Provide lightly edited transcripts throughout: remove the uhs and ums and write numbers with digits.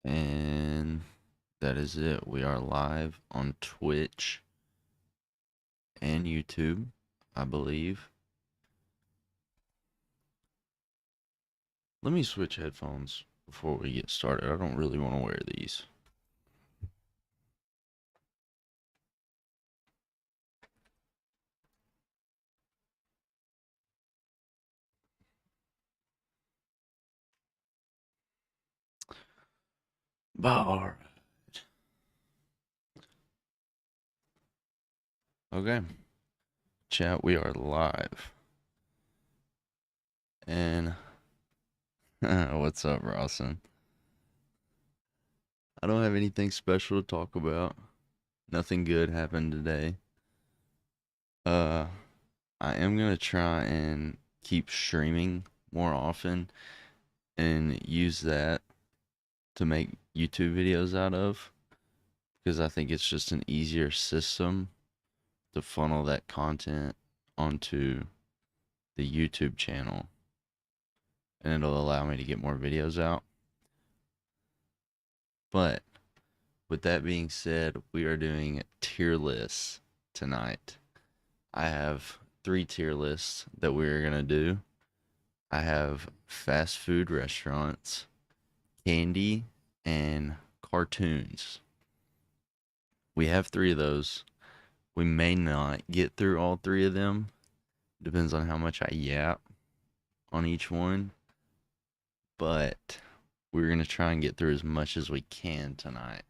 And that is it. We are live on Twitch and YouTube, I believe. Let me switch headphones before we get started. I don't really want to wear these. But alright. Okay. Chat, we are live. And what's up, Rawson? I don't have anything special to talk about. Nothing good happened today. I am gonna try and keep streaming more often and use that to make YouTube videos out of, because I think it's just an easier system to funnel that content onto the YouTube channel, and it'll allow me to get more videos out. But with that being said, we are doing tier lists tonight. I have 3 tier lists that we're going to do. I have fast food restaurants, candy, and cartoons. We have 3 of those. We may not get through all 3 of them. Depends on how much I yap on each one. But we're going to try and get through as much as we can tonight.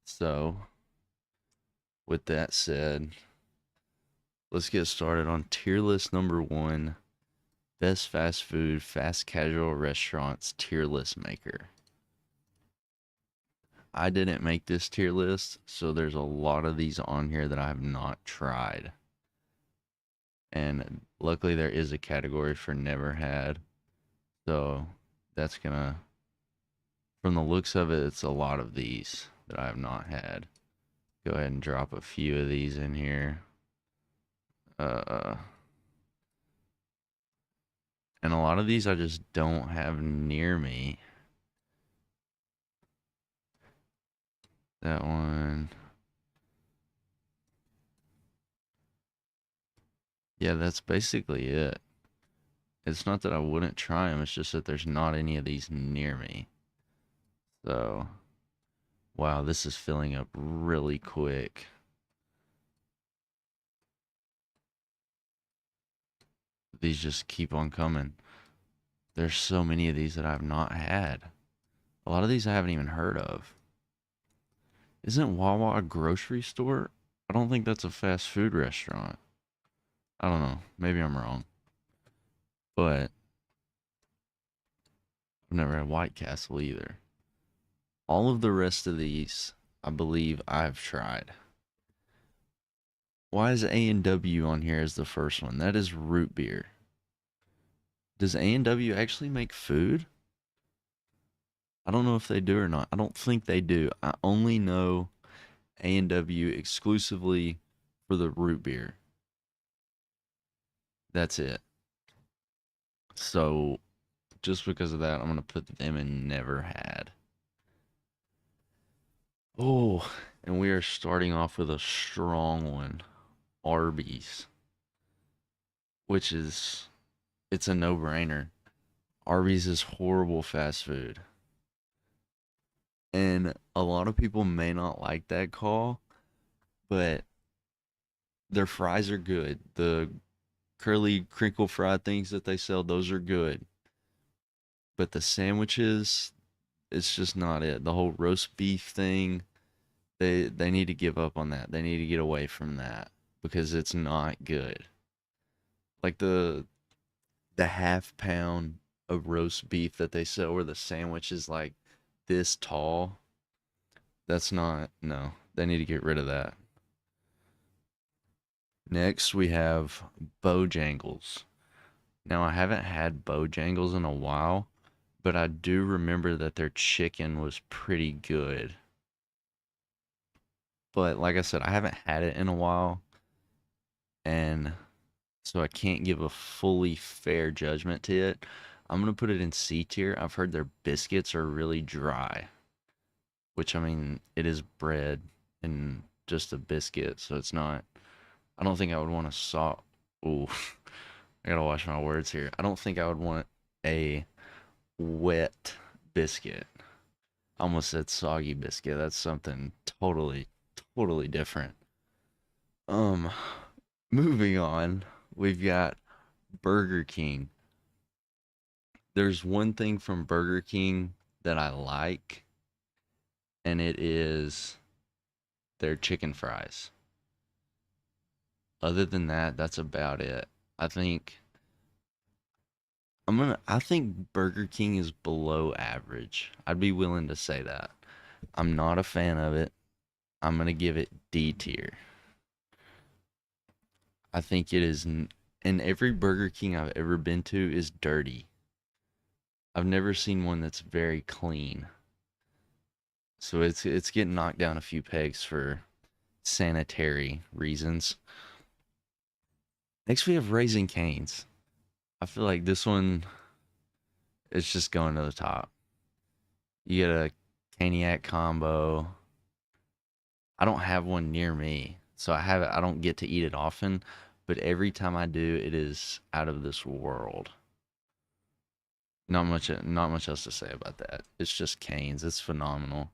So, with that said, let's get started on tier list number 1. Best fast food, fast casual restaurants tier list maker. I didn't make this tier list, so there's a lot of these on here that I have not tried. And luckily there is a category for never had. So that's gonna, from the looks of it, it's a lot of these that I have not had. Go ahead and drop a few of these in here. And a lot of these I just don't have near me. That one. Yeah, that's basically it. It's not that I wouldn't try them, it's just that there's not any of these near me. So, wow, this is filling up really quick. These just keep on coming. There's so many of these that I've not had. A lot of these I haven't even heard of. Isn't Wawa a grocery store? I don't think that's a fast food restaurant. I don't know. Maybe I'm wrong. But I've never had White Castle either. All of the rest of these, I believe I've tried. Why is A&W on here as the first one? That is root beer. Does A&W actually make food? I don't know if they do or not. I don't think they do. I only know A&W exclusively for the root beer. That's it. So, just because of that, I'm going to put them in never had. Oh, and we are starting off with a strong one. Arby's. Which is, it's a no-brainer. Arby's is horrible fast food. And a lot of people may not like that call, but their fries are good. The curly crinkle fried things that they sell, those are good. But the sandwiches, it's just not it. The whole roast beef thing, they need to give up on that. They need to get away from that because it's not good. Like the half pound of roast beef that they sell where the sandwich is like this tall, that's not, no. They need to get rid of that. Next, we have Bojangles. Now, I haven't had Bojangles in a while, but I do remember that their chicken was pretty good. But like I said, I haven't had it in a while, and so I can't give a fully fair judgment to it. I'm going to put it in C tier. I've heard their biscuits are really dry. which I mean, it is bread and just a biscuit, so it's not. I don't think I would want a Ooh, I gotta watch my words here. I don't think I would want a wet biscuit. I almost said soggy biscuit. That's something totally different. Um, moving on, we've got Burger King. There's one thing from Burger King that I like, and it is their chicken fries. Other than that, that's about it. I think I think Burger King is below average. I'd be willing to say that. I'm not a fan of it. I'm gonna give it D tier. I think it is, and every Burger King I've ever been to is dirty. I've never seen one that's very clean. So it's getting knocked down a few pegs for sanitary reasons. Next we have Raising Cane's. I feel like this one is just going to the top. You get a Caniac combo. I don't have one near me, so I don't get to eat it often, but every time I do, it is out of this world. Not much else to say about that. It's just Cane's. It's phenomenal.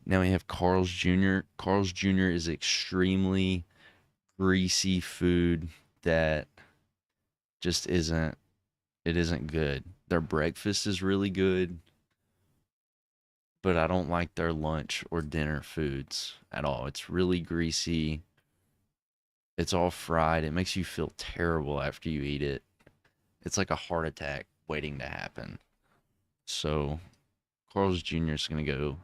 Now we have Carl's Jr. Carl's Jr. is extremely greasy food that just isn't good. Their breakfast is really good, but I don't like their lunch or dinner foods at all. It's really greasy. It's all fried. It makes you feel terrible after you eat it. It's like a heart attack waiting to happen. So Carl's Jr. is going to go.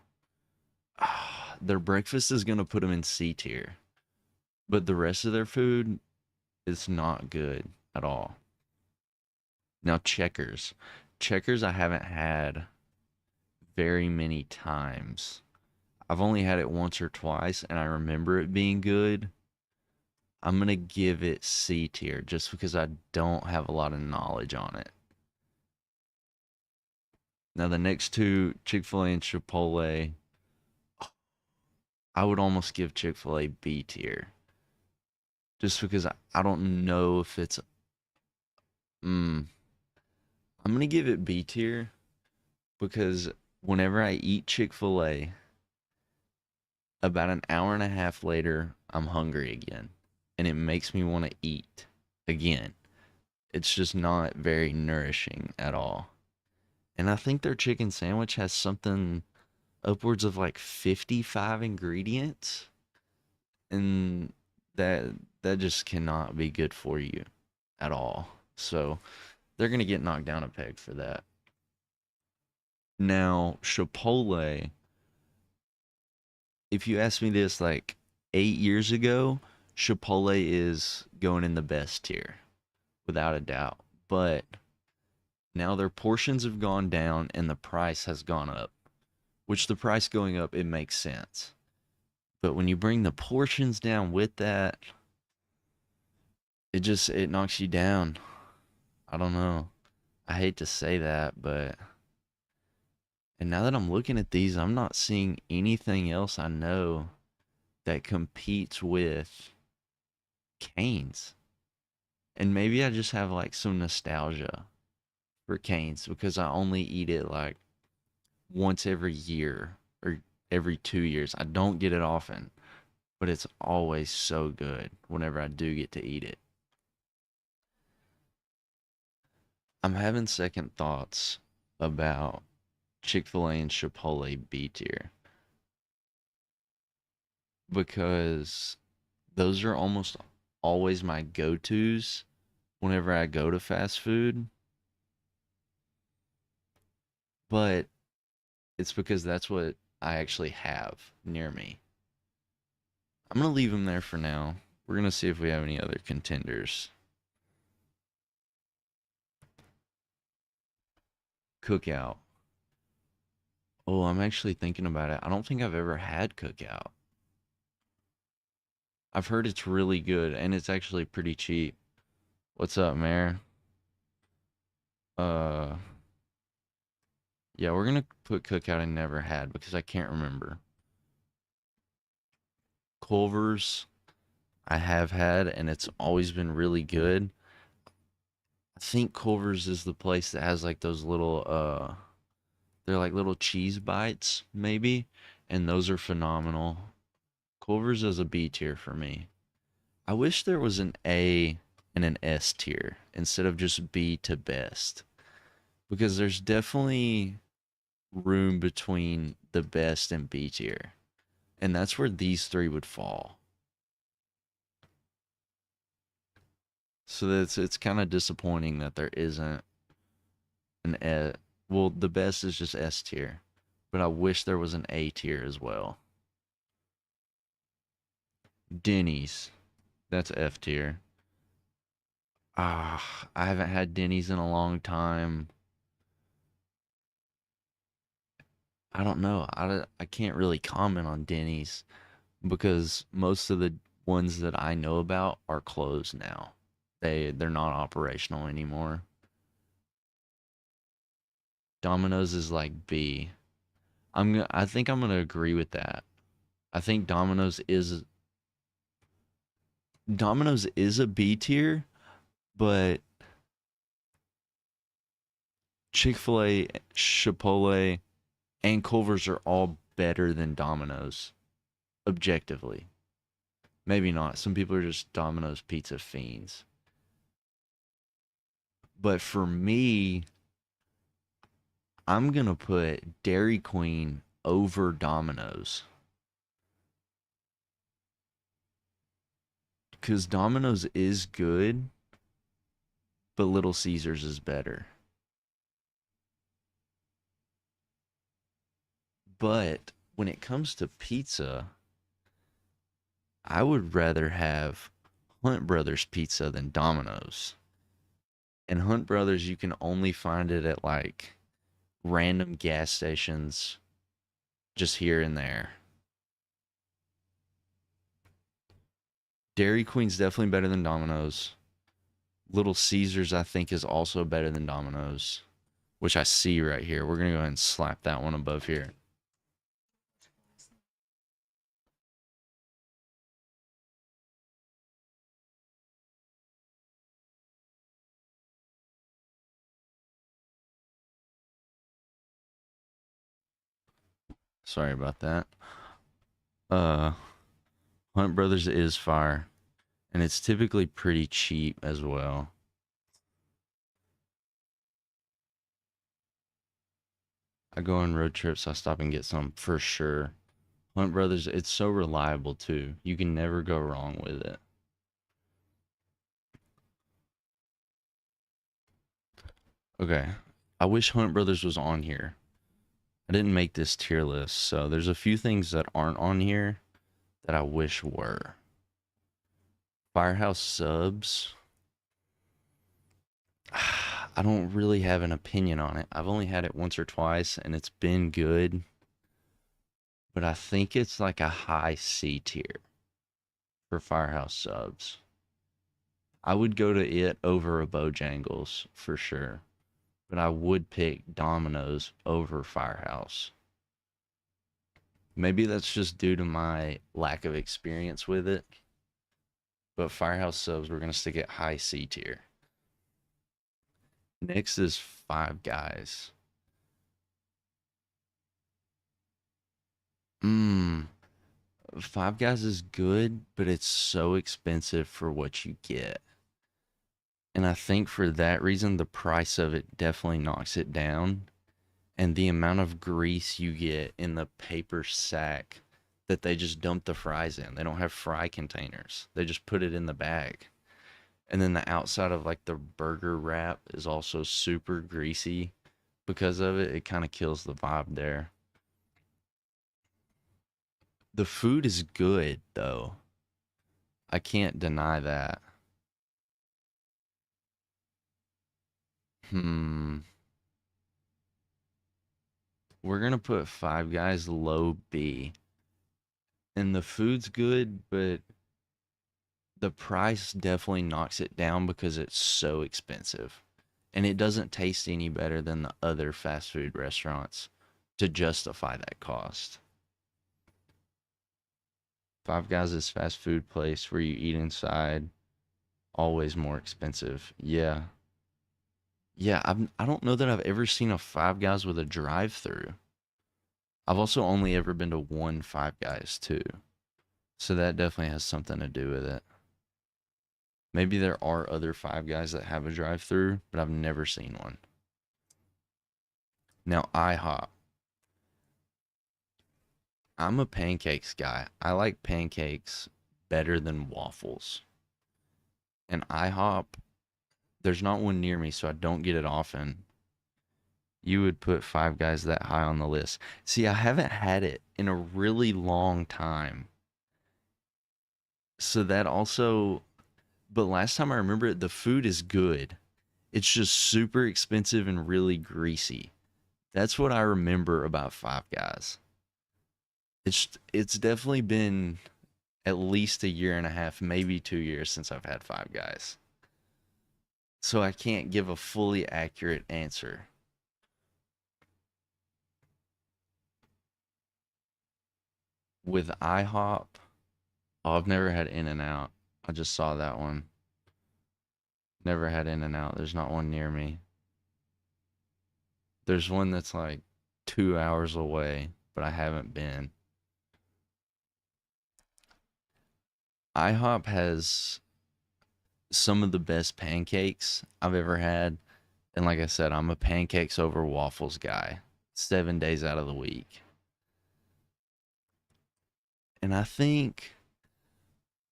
Their breakfast is going to put them in C tier, but the rest of their food is not good at all. Now, Checkers. Checkers, I haven't had very many times. I've only had it once or twice, and I remember it being good. I'm going to give it C tier just because I don't have a lot of knowledge on it. Now, the next two, Chick-fil-A and Chipotle, I would almost give Chick-fil-A B tier. Just because I don't know if it's. I'm going to give it B tier because whenever I eat Chick-fil-A, about an hour and a half later, I'm hungry again. And it makes me want to eat again. It's just not very nourishing at all. And I think their chicken sandwich has something upwards of like 55 ingredients. And that that just cannot be good for you at all. So they're going to get knocked down a peg for that. Now, Chipotle, if you asked me this like 8 years ago, Chipotle is going in the best tier, without a doubt. But now their portions have gone down and the price has gone up, which the price going up, it makes sense. But when you bring the portions down with that, it knocks you down. I don't know. I hate to say that, but and now that I'm looking at these, I'm not seeing anything else I know that competes with Cane's. And maybe I just have like some nostalgia for Cane's because I only eat it like once every year or every 2 years. I don't get it often, but it's always so good whenever I do get to eat it. I'm having second thoughts about Chick-fil-A and Chipotle B tier because those are almost always my go-tos whenever I go to fast food, but it's because that's what I actually have near me. I'm going to leave them there for now. We're going to see if we have any other contenders. Cookout. Oh, I'm actually thinking about it. I don't think I've ever had Cookout. I've heard it's really good and it's actually pretty cheap. What's up, Mayor? Uh, Yeah, we're gonna put Cookout I never had because I can't remember. Culver's I have had and it's always been really good. I think Culver's is the place that has like those little they're like little cheese bites maybe, and those are phenomenal. Culver's is a B tier for me. I wish there was an A and an S tier instead of just B to best because there's definitely room between the best and B tier. And that's where these three would fall. So that's it's kind of disappointing that there isn't an A. Well, the best is just S tier, but I wish there was an A tier as well. Denny's, that's F tier. I haven't had Denny's in a long time. I don't know. I can't really comment on Denny's because most of the ones that I know about are closed now. They're not operational anymore. Domino's is like B. I think I'm gonna agree with that. I think Domino's is a B tier, but Chick-fil-A, Chipotle, and Culver's are all better than Domino's objectively. Maybe not. Some people are just Domino's pizza fiends. But for me, I'm going to put Dairy Queen over Domino's because Domino's is good, but Little Caesars is better. But when it comes to pizza, I would rather have Hunt Brothers pizza than Domino's. And Hunt Brothers, you can only find it at like random gas stations just here and there. Dairy Queen's definitely better than Domino's. Little Caesars, I think, is also better than Domino's, which I see right here. We're going to go ahead and slap that one above here. Sorry about that. Uh, Hunt Brothers is fire, and it's typically pretty cheap as well. I go on road trips, I stop and get some for sure. Hunt Brothers, it's so reliable too. You can never go wrong with it. Okay. I wish Hunt Brothers was on here. I didn't make this tier list, so there's a few things that aren't on here that I wish were. Firehouse subs. I don't really have an opinion on it. I've only had it once or twice and it's been good, but I think it's like a high C tier for Firehouse subs. I would go to it over a Bojangles for sure, but I would pick Domino's over Firehouse. Maybe that's just due to my lack of experience with it, but Firehouse subs, we're going to stick at high C tier. Next is Five Guys. Mmm. Five Guys is good, but it's so expensive for what you get. And I think for that reason, the price of it definitely knocks it down. And the amount of grease you get in the paper sack that they just dump the fries in. They don't have fry containers, they just put it in the bag. And then the outside of like the burger wrap is also super greasy because of it. It kind of kills the vibe there. The food is good though. I can't deny that. Hmm. We're gonna put Five Guys low B. And the food's good, but the price definitely knocks it down because it's so expensive. and it doesn't taste any better than the other fast food restaurants to justify that cost. Five Guys is fast food place where you eat inside, always more expensive. Yeah. Yeah, I don't know that I've ever seen a Five Guys with a drive-through. I've also only ever been to one Five Guys too. So that definitely has something to do with it. Maybe there are other Five Guys that have a drive-through, but I've never seen one. Now, IHOP. I'm a pancakes guy. I like pancakes better than waffles. And IHOP, there's not one near me, so I don't get it often. You would put Five Guys that high on the list. See, I haven't had it in a really long time. So that also, but last time I remember it, the food is good. It's just super expensive and really greasy. That's what I remember about Five Guys. It's definitely been at least a year and a half, maybe 2 years since I've had Five Guys. So I can't give a fully accurate answer. With IHOP, oh, I've never had In and Out. I just saw that one. Never had In and Out. There's not one near me. There's one that's like 2 hours away, but I haven't been. IHOP has some of the best pancakes I've ever had. And like I said, I'm a pancakes over waffles guy, 7 days out of the week. And I think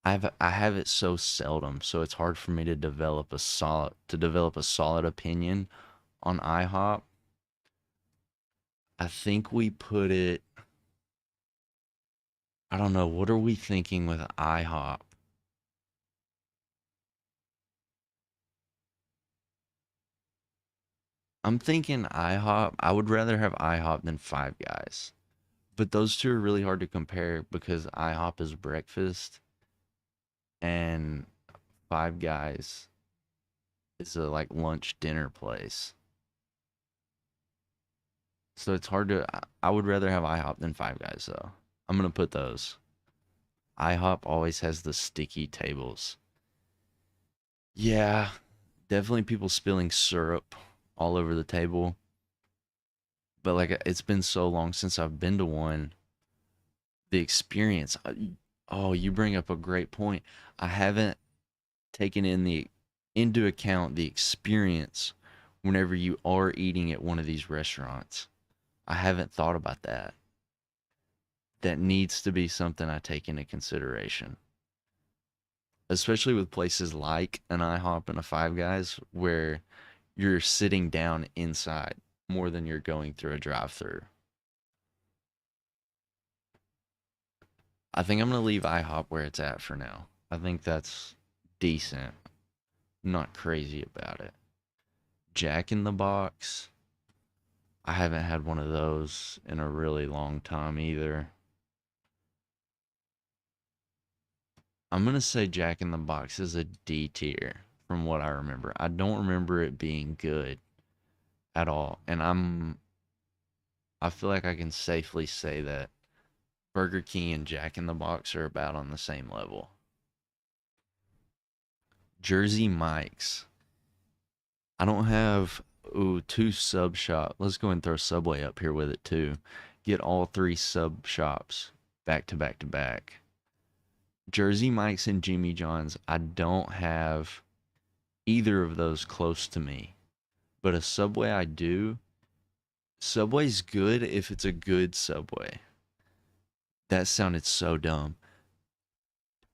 I have it so seldom, so it's hard for me to develop a solid opinion on IHOP. I think we put it, I don't know, what are we thinking with IHOP? I'm thinking IHOP. I would rather have IHOP than Five Guys. But those two are really hard to compare because IHOP is breakfast and Five Guys is a like lunch dinner place. So it's hard to I would rather have IHOP than Five Guys though. I'm going to put those. IHOP always has the sticky tables. Yeah, definitely people spilling syrup all over the table. But like it's been so long since I've been to one. The experience. Oh, you bring up a great point. I haven't taken into account the experience whenever you are eating at one of these restaurants. I haven't thought about that. That needs to be something I take into consideration. Especially with places like an IHOP and a Five Guys where you're sitting down inside more than you're going through a drive-through. I think I'm gonna leave IHOP where it's at for now. I think that's decent. Not crazy about it. Jack in the Box. I haven't had one of those in a really long time either. I'm gonna say Jack in the Box is a D tier from what I remember. I don't remember it being good at all. And I feel like I can safely say that Burger King and Jack in the Box are about on the same level. Jersey Mike's. I don't have two sub shop. Let's go and throw Subway up here with it too. Get all three sub shops back to back to back. Jersey Mike's and Jimmy John's. I don't have either of those close to me, but a Subway I do. Subway's good if it's a good Subway. That sounded so dumb.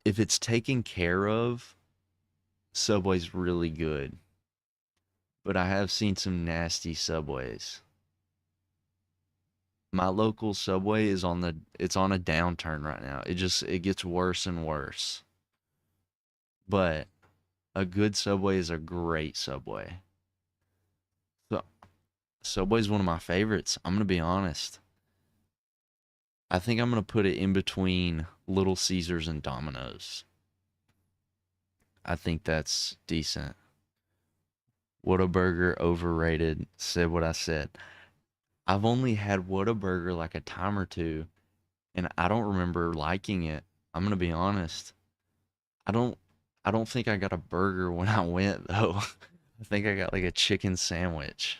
If it's taken care of, Subway's really good. But I have seen some nasty Subways. My local Subway is it's on a downturn right now. It gets worse and worse. But a good Subway is a great Subway. So Subway's one of my favorites. I'm gonna be honest. I think I'm gonna put it in between Little Caesars and Domino's. I think that's decent. Whataburger overrated. Said what I said. I've only had Whataburger like a time or two, and I don't remember liking it. I'm gonna be honest. I don't I don't think I got a burger when I went though. I think I got like a chicken sandwich.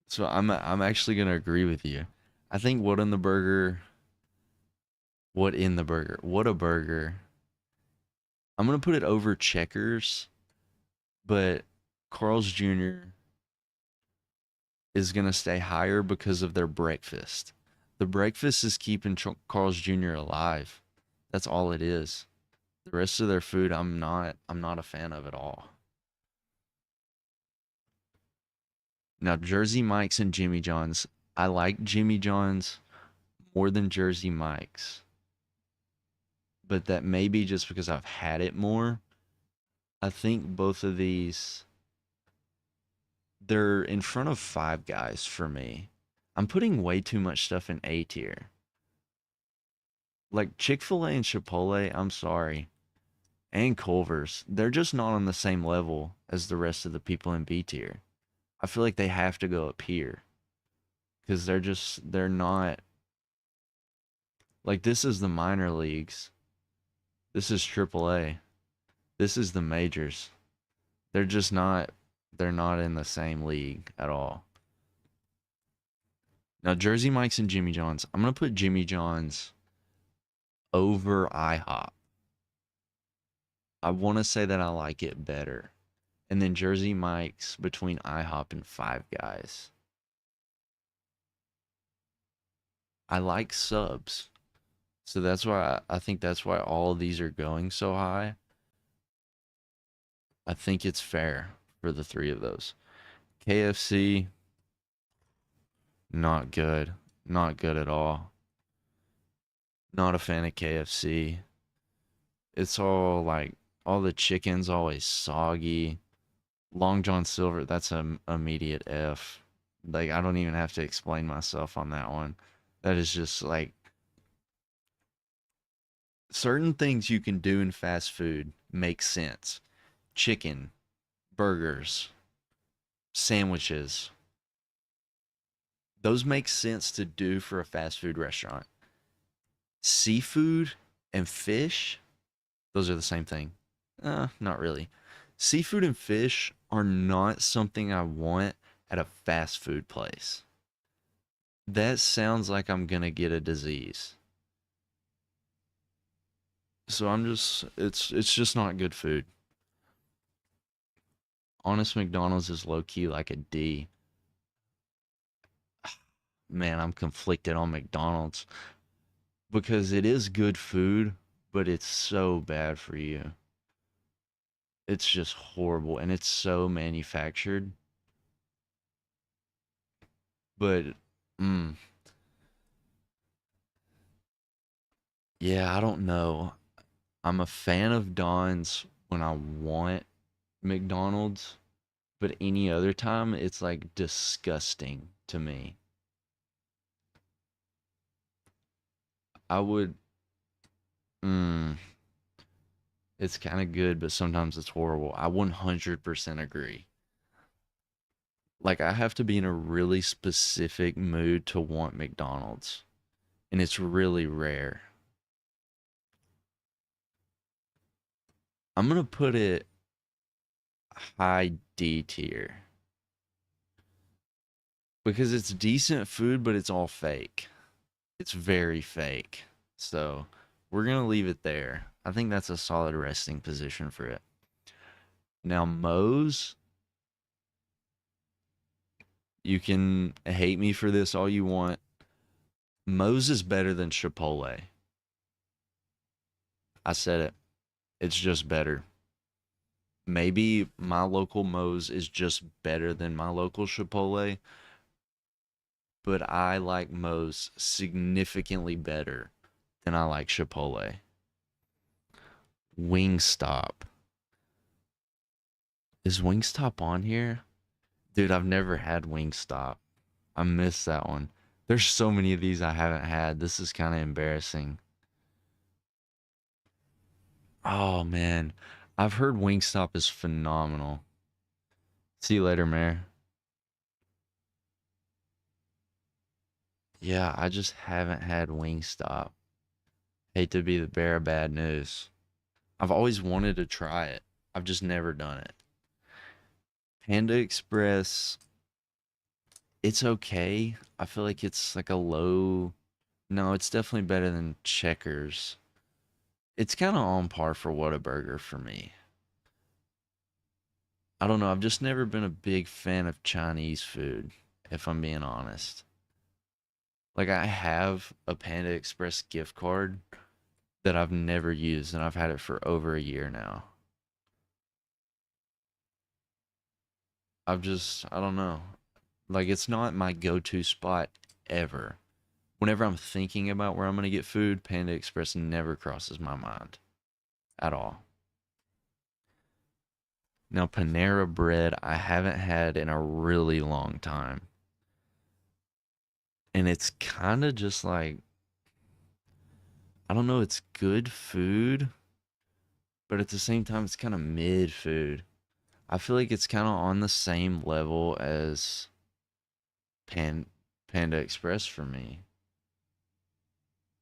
So I'm actually gonna agree with you. I think what in the burger, what a burger. I'm gonna put it over Checkers, but Carl's Jr. is gonna stay higher because of their breakfast. The breakfast is keeping Carl's Jr. alive. That's all it is. The rest of their food, I'm not a fan of at all. Now Jersey Mike's and Jimmy John's, I like Jimmy John's more than Jersey Mike's, but that may be just because I've had it more. I think both of these, they're in front of Five Guys for me. I'm putting way too much stuff in A tier. Like Chick-fil-A and Chipotle, I'm sorry, and Culver's, they're just not on the same level as the rest of the people in B tier. I feel like they have to go up here because they're not like, this is the minor leagues. This is AAA. This is the majors. They're just not they're not in the same league at all. Now Jersey Mike's and Jimmy John's. I'm gonna put Jimmy John's over IHOP. I want to say that I like it better. And then Jersey Mike's between IHOP and Five Guys. I like subs. So that's why I think that's why all of these are going so high. I think it's fair for the three of those. KFC, not good. Not good at all. Not a fan of KFC. It's all like, all the chicken's always soggy. Long John Silver, that's an immediate F. Like, I don't even have to explain myself on that one. That is just like, certain things you can do in fast food make sense. Chicken, burgers, sandwiches. Those make sense to do for a fast food restaurant. Seafood and fish, those are the same thing. Not really. Seafood and fish are not something I want at a fast food place. That sounds like I'm gonna get a disease. So it's just not good food. Honest McDonald's is low key like a D. Man, I'm conflicted on McDonald's because it is good food, but it's so bad for you. It's just horrible and it's so manufactured. But mm, yeah, I don't know. I'm a fan of Don's when I want McDonald's, but any other time it's like disgusting to me. I would mm, it's kind of good, but sometimes it's horrible. I 100% agree. Like, I have to be in a really specific mood to want McDonald's, and it's really rare. I'm gonna put it high D tier because it's decent food, but it's all fake. It's very fake. So we're gonna leave it there. I think that's a solid resting position for it. Now Moe's, you can hate me for this all you want. Moe's is better than Chipotle. I said it. It's just better. Maybe my local Moe's is just better than my local Chipotle, but I like Moe's significantly better than I like Chipotle. Wingstop. Is Wingstop on here? Dude, I've never had Wingstop. I missed that one. There's so many of these I haven't had. This is kind of embarrassing. Oh man, I've heard Wingstop is phenomenal. See you later, Mayor. Yeah, I just haven't had Wingstop. Hate to be the bearer of bad news. I've always wanted to try it. I've just never done it. Panda Express, it's okay. I feel like it's like a low. No, it's definitely better than Checkers. It's kind of on par for Whataburger for me. I don't know. I've just never been a big fan of Chinese food, if I'm being honest. Like, I have a Panda Express gift card that I've never used, and I've had it for over a year now. I don't know. Like, it's not my go to spot ever. Whenever I'm thinking about where I'm going to get food, Panda Express never crosses my mind at all. Now, Panera Bread, I haven't had in a really long time. And it's kind of just like, I don't know, it's good food, but at the same time, it's kind of mid food. I feel like it's kind of on the same level as Pan Panda Express for me.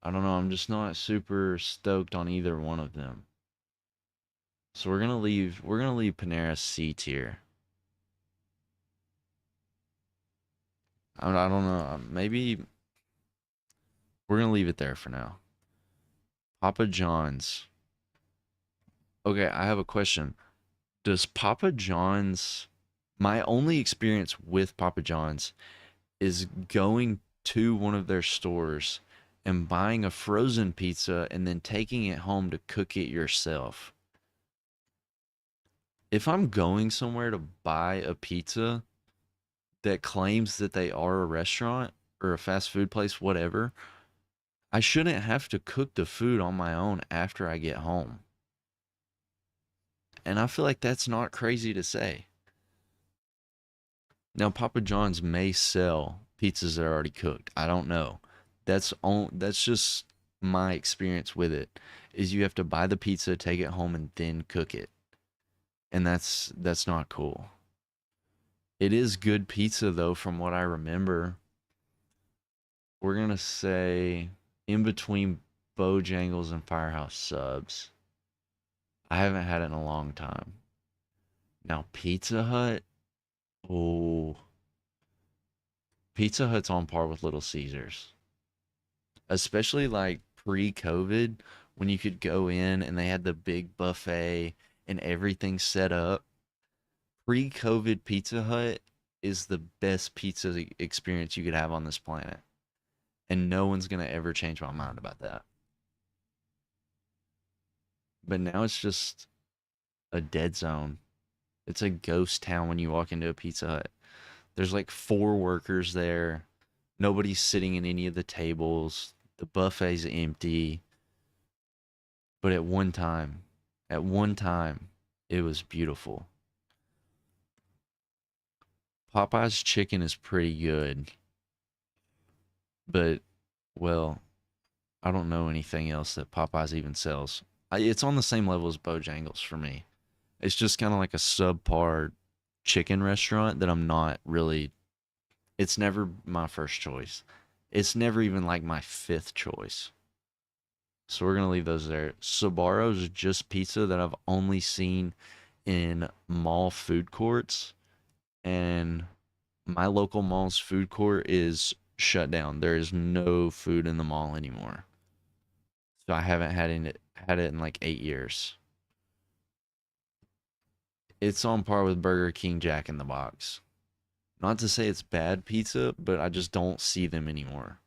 I don't know, I'm just not super stoked on either one of them. So we're gonna leave Panera C tier. I don't know. Maybe we're gonna leave it there for now. Papa John's. Okay, I have a question. Does Papa John's, my only experience with Papa John's is going to one of their stores and buying a frozen pizza and then taking it home to cook it yourself. If I'm going somewhere to buy a pizza that claims that they are a restaurant or a fast food place, whatever, I shouldn't have to cook the food on my own after I get home. And I feel like that's not crazy to say. Now, Papa John's may sell pizzas that are already cooked. I don't know. That's just my experience with it. Is you have to buy the pizza, take it home, and then cook it, and that's not cool. It is good pizza though, from what I remember. We're gonna say in between Bojangles and Firehouse Subs. I haven't had it in a long time. Now Pizza Hut, oh, Pizza Hut's on par with Little Caesars, especially like pre-COVID when you could go in and they had the big buffet and everything set up. Pre-COVID Pizza Hut is the best pizza experience you could have on this planet, and no one's gonna ever change my mind about that. But now it's just a dead zone. It's a ghost town when you walk into a Pizza Hut. There's like four workers there. Nobody's sitting in any of the tables. The buffet's empty. But at one time, it was beautiful. Popeye's chicken is pretty good, but well, I don't know anything else that Popeyes even sells. It's on the same level as Bojangles for me. It's just kind of like a subpar chicken restaurant that I'm not really. It's never my first choice. It's never even like my fifth choice. So we're gonna leave those there. Sabaro's just pizza that I've only seen in mall food courts, and my local mall's food court is shut down. There is no food in the mall anymore. So I haven't had it in like 8 years. It's on par with Burger King Jack in the Box. Not to say it's bad pizza, but I just don't see them anymore.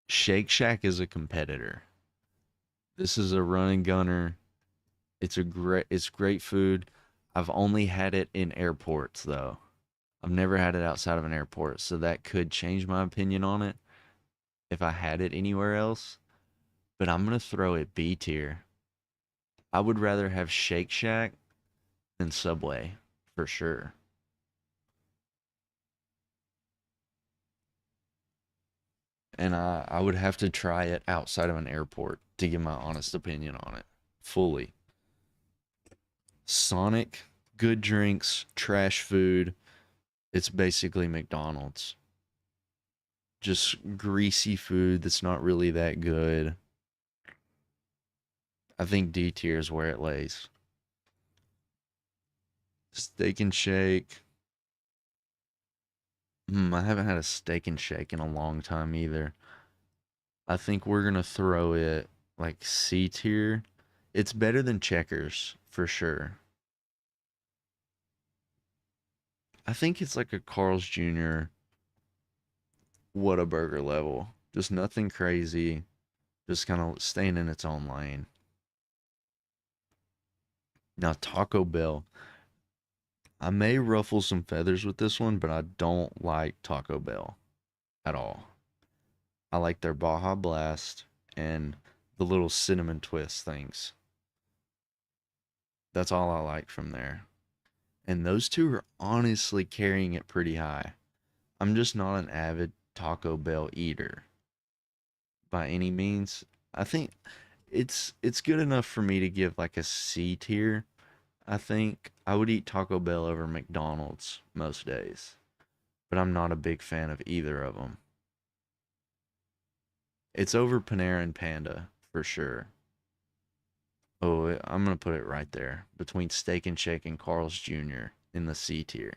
Shake Shack is a competitor. This is a running gunner. It's great food. I've only had it in airports though. I've never had it outside of an airport, so that could change my opinion on it if I had it anywhere else. But I'm gonna throw it B tier. I would rather have Shake Shack than Subway for sure. And I would have to try it outside of an airport to give my honest opinion on it fully. Sonic, Good drinks, trash food. It's basically McDonald's. Just greasy food that's not really that good. I think D tier is where it lays. Steak and Shake. I haven't had a Steak and Shake in a long time either. I think we're gonna throw it like C tier. It's better than Checkers for sure. I think it's like a Carl's Jr. Whataburger level. Just nothing crazy. Just kind of staying in its own lane. Now Taco Bell. I may ruffle some feathers with this one, but I don't like Taco Bell at all. I like their Baja Blast and the little cinnamon twist things. That's all I like from there. And those two are honestly carrying it pretty high. I'm just not an avid Taco Bell eater by any means. I think it's good enough for me to give like a C tier. I think I would eat Taco Bell over McDonald's most days, but I'm not a big fan of either of them. It's over Panera and Panda for sure. Oh, I'm gonna put it right there between Steak and Shake and Carl's Jr. in the C tier.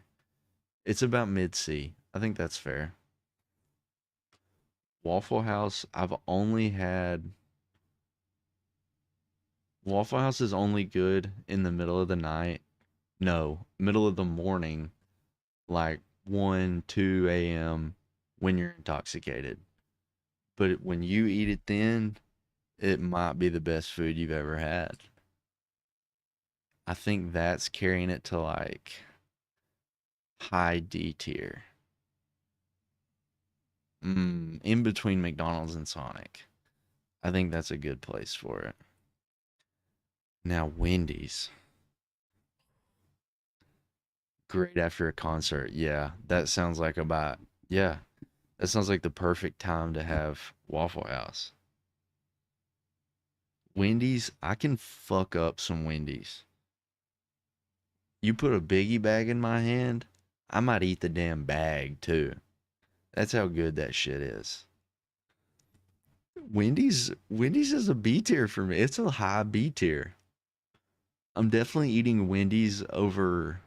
It's about mid C. I think that's fair. Waffle House, I've only had Waffle House is only good in the middle of the night. No, middle of the morning, like 1, 2 a.m. when you're intoxicated. But when you eat it then, it might be the best food you've ever had. I think that's carrying it to like high D tier. In between McDonald's and Sonic. I think that's a good place for it. Now, Wendy's. Great after a concert. Yeah, that sounds like about, yeah, that sounds like the perfect time to have Waffle House. Wendy's, I can fuck up some Wendy's. You put a biggie bag in my hand, I might eat the damn bag too. That's how good that shit is. Wendy's is a B tier for me. It's a high B tier. I'm definitely eating Wendy's over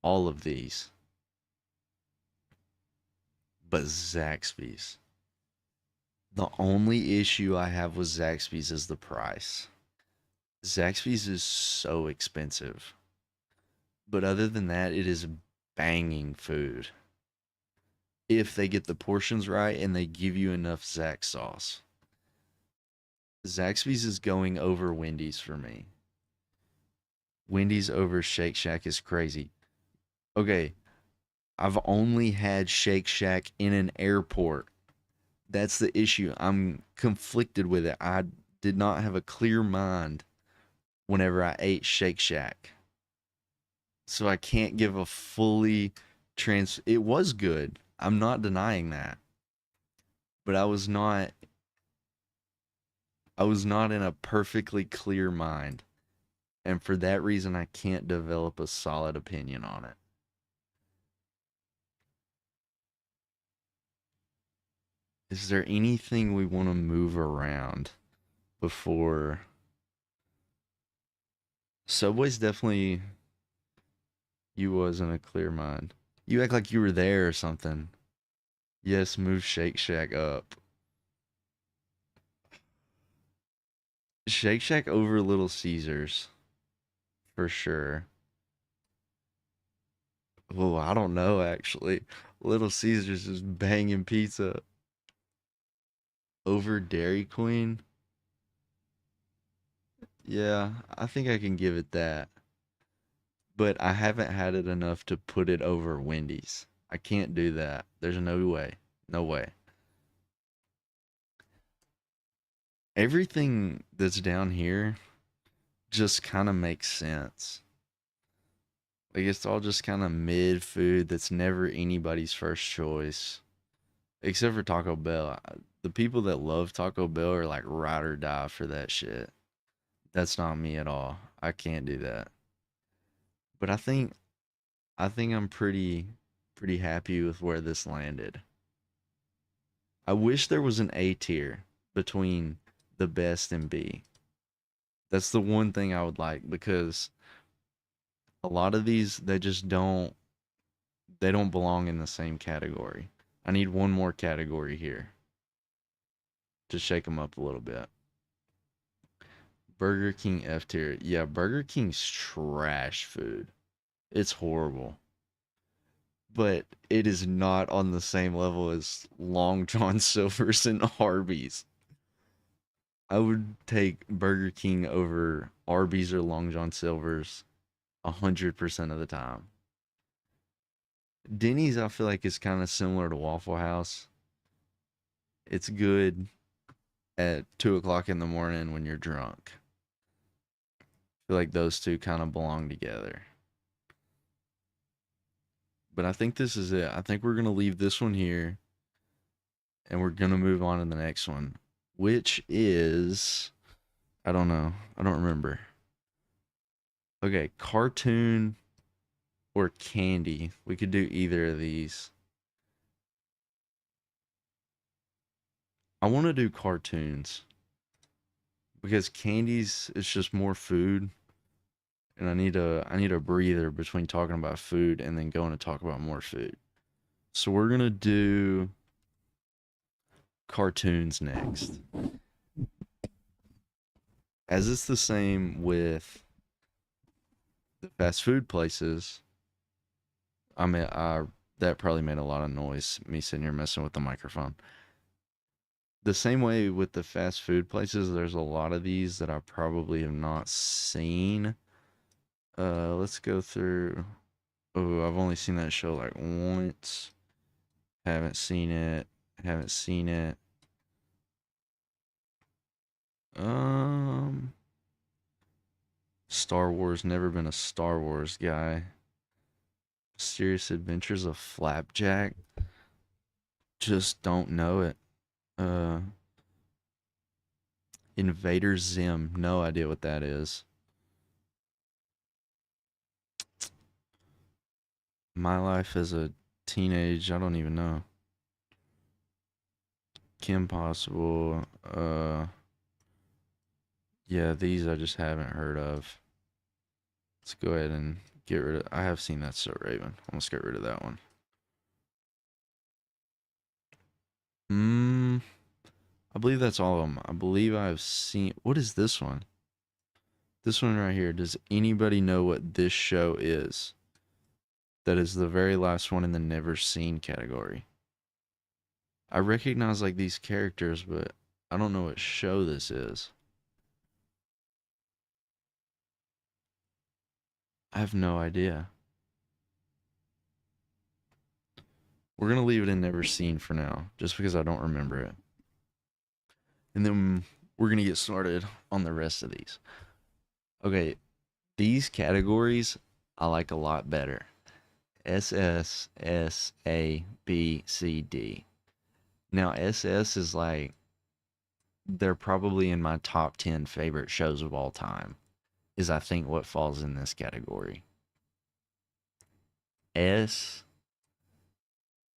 all of these. But Zaxby's. The only issue I have with Zaxby's is the price. Zaxby's is so expensive. But other than that, it is banging food. If they get the portions right and they give you enough Zax sauce. Zaxby's is going over Wendy's for me. Wendy's over Shake Shack is crazy. Okay, I've only had Shake Shack in an airport. That's the issue. I'm conflicted with it. I did not have a clear mind whenever I ate Shake Shack. So I can't give a fully it was good. I'm not denying that. But I was not in a perfectly clear mind. And for that reason I can't develop a solid opinion on it. Is there anything we want to move around before Subway's definitely you was in a clear mind. You act like you were there or something. Yes, move Shake Shack up. Shake Shack over Little Caesars for sure. Oh, I don't know actually. Little Caesars is banging pizza over Dairy Queen. Yeah, I think I can give it that. But I haven't had it enough to put it over Wendy's. I can't do that. There's no way. No way. Everything that's down here just kind of makes sense. Like it's all just kind of mid food that's never anybody's first choice, except for Taco Bell. The people that love Taco Bell are like ride or die for that shit. That's not me at all. I can't do that. But I think I'm pretty happy with where this landed. I wish there was an A tier between the best and B. That's the one thing I would like, because a lot of these they don't belong in the same category. I need one more category here to shake them up a little bit. Burger King F tier. Yeah, Burger King's trash food. It's horrible. But it is not on the same level as Long John Silver's and Arby's. I would take Burger King over Arby's or Long John Silver's 100% of the time. Denny's, I feel like, is kind of similar to Waffle House. It's good at 2 o'clock in the morning when you're drunk. I feel like those two kind of belong together. But I think this is it. I think we're going to leave this one here and we're going to move on to the next one, which is, I don't know. I don't remember. Okay, cartoon or candy. We could do either of these. I want to do cartoons because candies is just more food, and I need a breather between talking about food and then going to talk about more food. So we're going to do cartoons next. As it's the same with the fast food places, I mean, that probably made a lot of noise, me sitting here messing with the microphone. The same way with the fast food places, there's a lot of these that I probably have not seen. Let's go through. Oh, I've only seen that show like once. Haven't seen it. Haven't seen it. Um, Star Wars. Never been a Star Wars guy. Mysterious Adventures of Flapjack. Just don't know it. Uh, Invader Zim. No idea what that is. My life as a teenage. I don't even know. Kim Possible. Yeah, these I just haven't heard of. Let's go ahead and get rid of. I have seen That So Raven. Let's get rid of that one. Hmm. I believe that's all of them. I believe I've seen. What is this one? This one right here. Does anybody know what this show is? That is the very last one in the never seen category. I recognize like these characters, but I don't know what show this is. I have no idea. We're gonna leave it in never seen for now, just because I don't remember it. And then we're gonna get started on the rest of these. Okay, these categories I like a lot better. S S S A B C D. Now SS is like, they're probably in my top 10 favorite shows of all time. Is I think what falls in this category. S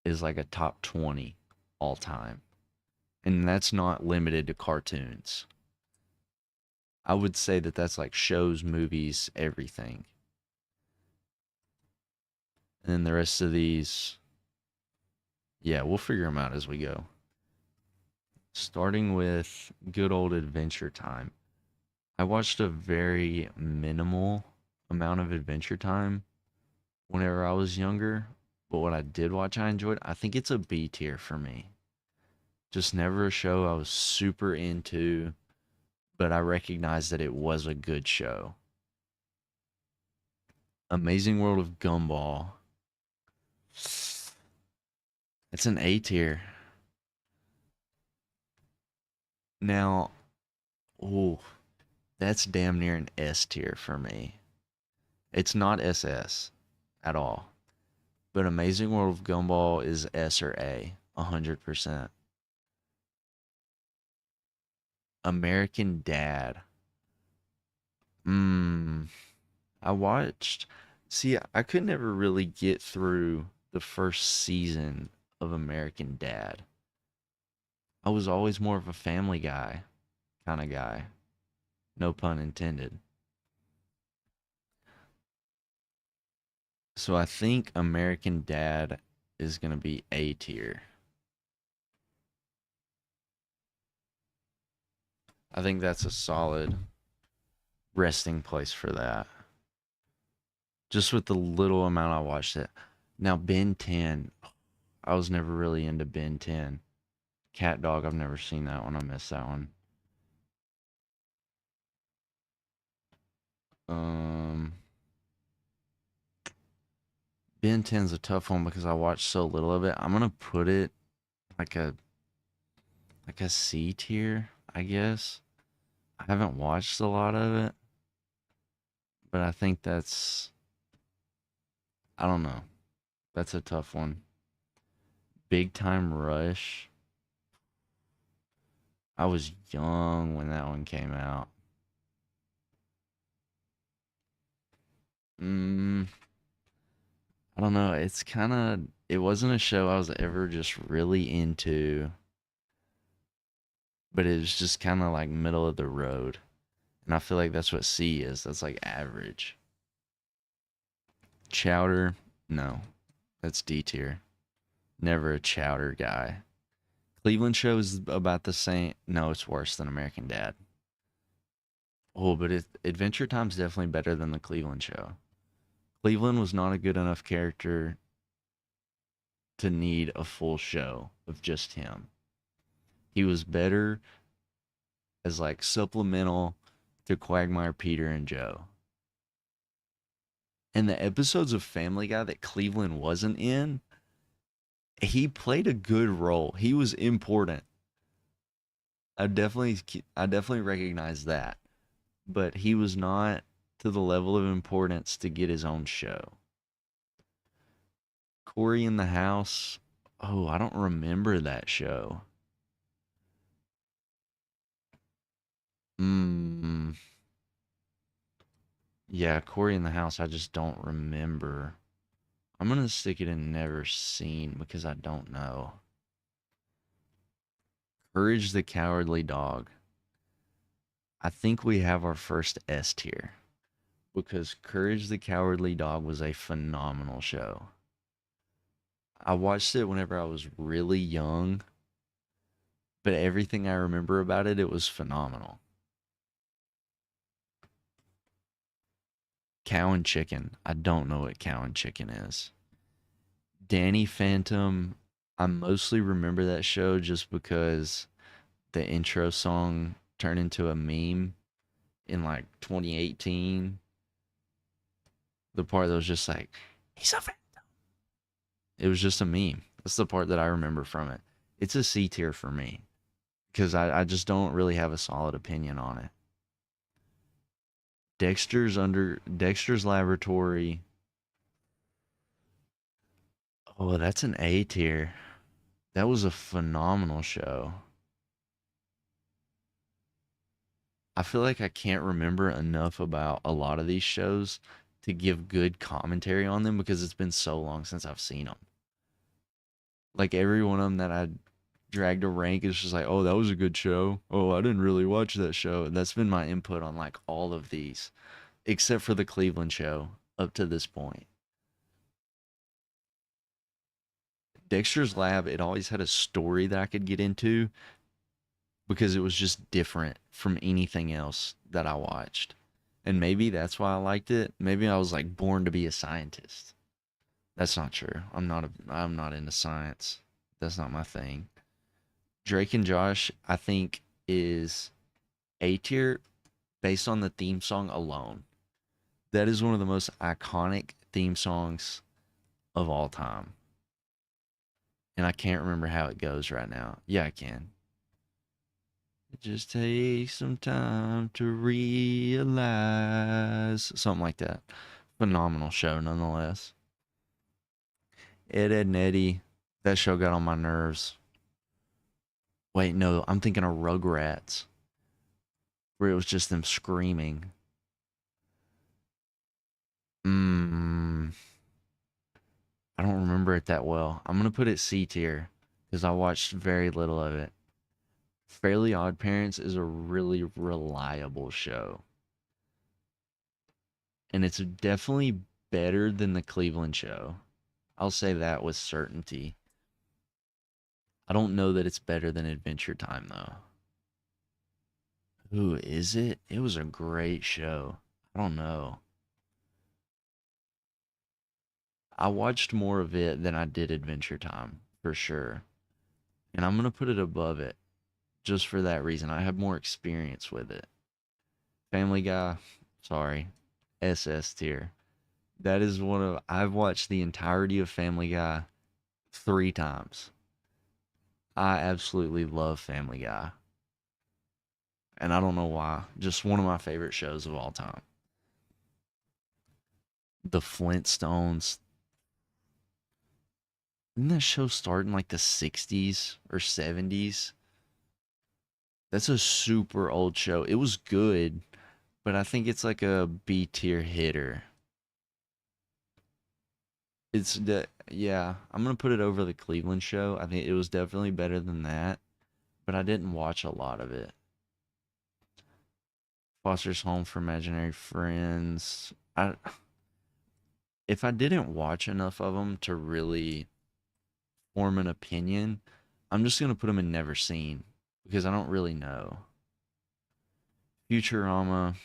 is like a top 20 all time. And that's not limited to cartoons. I would say that that's like shows, movies, everything. And then the rest of these, yeah, we'll figure them out as we go. Starting with good old Adventure Time. I watched a very minimal amount of Adventure Time whenever I was younger, but what I did watch, I enjoyed. I think it's a B tier for me. Just never a show I was super into, but I recognized that it was a good show. Amazing World of Gumball. It's an A tier. Now, oh, that's damn near an S tier for me. It's not SS at all. But Amazing World of Gumball is S or A, 100%. American Dad. I watched See, I could never really get through the first season of American Dad. I was always more of a Family Guy kind of guy. No pun intended. So I think American Dad is going to be A tier. I think that's a solid resting place for that. Just with the little amount I watched it. Now, Ben 10, I was never really into Ben 10. Cat Dog, I've never seen that one. I missed that one. Um, Ben 10's a tough one because I watched so little of it. I'm gonna put it like a C tier, I guess. I haven't watched a lot of it, but I think that's, I don't know. That's a tough one. Big Time Rush. I was young when that one came out. Mm, I don't know. It's kind of, it wasn't a show I was ever just really into, but it was just kind of like middle of the road. And I feel like that's what C is. That's like average. Chowder, no. That's D tier. Never a Chowder guy. Cleveland Show is about the same. No, it's worse than American Dad. Oh, but Adventure Time's definitely better than the Cleveland Show. Cleveland was not a good enough character to need a full show of just him. He was better as like supplemental to Quagmire, Peter, and Joe. And the episodes of Family Guy that Cleveland wasn't in, he played a good role. He was important. I definitely recognize that. But he was not to the level of importance to get his own show. Corey in the House. Oh, I don't remember that show. Mm, yeah, Corey in the House. I just don't remember. I'm gonna stick it in never seen because I don't know. Courage the Cowardly Dog. I think we have our first S tier because Courage the Cowardly Dog was a phenomenal show. I watched it whenever I was really young, but everything I remember about it, it was phenomenal. Cow and Chicken. I don't know what Cow and Chicken is. Danny Phantom. I mostly remember that show just because the intro song turned into a meme in like 2018. The part that was just like, he's a phantom. It was just a meme. That's the part that I remember from it. It's a C tier for me because I just don't really have a solid opinion on it. Dexter's Laboratory. Oh, that's an A tier. That was a phenomenal show. I feel like I can't remember enough about a lot of these shows to give good commentary on them because it's been so long since I've seen them. Like every one of them that I dragged a rank is just like, oh, that was a good show. Oh, I didn't really watch that show. And that's been my input on like all of these, except for the Cleveland show up to this point. Dexter's Lab, it always had a story that I could get into because it was just different from anything else that I watched. And maybe that's why I liked it. Maybe I was like born to be a scientist. That's not true. I'm not into science. That's not my thing. Drake and Josh, I think, is A tier based on the theme song alone. That is one of the most iconic theme songs of all time. And I can't remember how it goes right now. Yeah, I can. It just takes some time to realize. Something like that. Phenomenal show, nonetheless. Ed, Ed, and Eddie. That show got on my nerves. Wait, no, I'm thinking of Rugrats, where it was just them screaming. Mm, I don't remember it that well. I'm gonna put it C tier because I watched very little of it. Fairly Odd Parents is a really reliable show, and it's definitely better than the Cleveland Show. I'll say that with certainty. I don't know that it's better than Adventure Time though. Who is it? It was a great show. I don't know. I watched more of it than I did Adventure Time for sure. And I'm gonna put it above it just for that reason. I have more experience with it. Family Guy, sorry, SS tier. That is one of I've watched the entirety of Family Guy 3 times. I absolutely love Family Guy, and I don't know why. Just one of my favorite shows of all time. The Flintstones. Didn't that show start in like the 60s or 70s? That's a super old show. It was good, but I think it's like a B tier hitter. Yeah, I'm gonna put it over the Cleveland Show. I think it was definitely better than that, but I didn't watch a lot of it. Foster's Home for Imaginary Friends. If I didn't watch enough of them to really form an opinion, I'm just gonna put them in never seen because I don't really know. Futurama,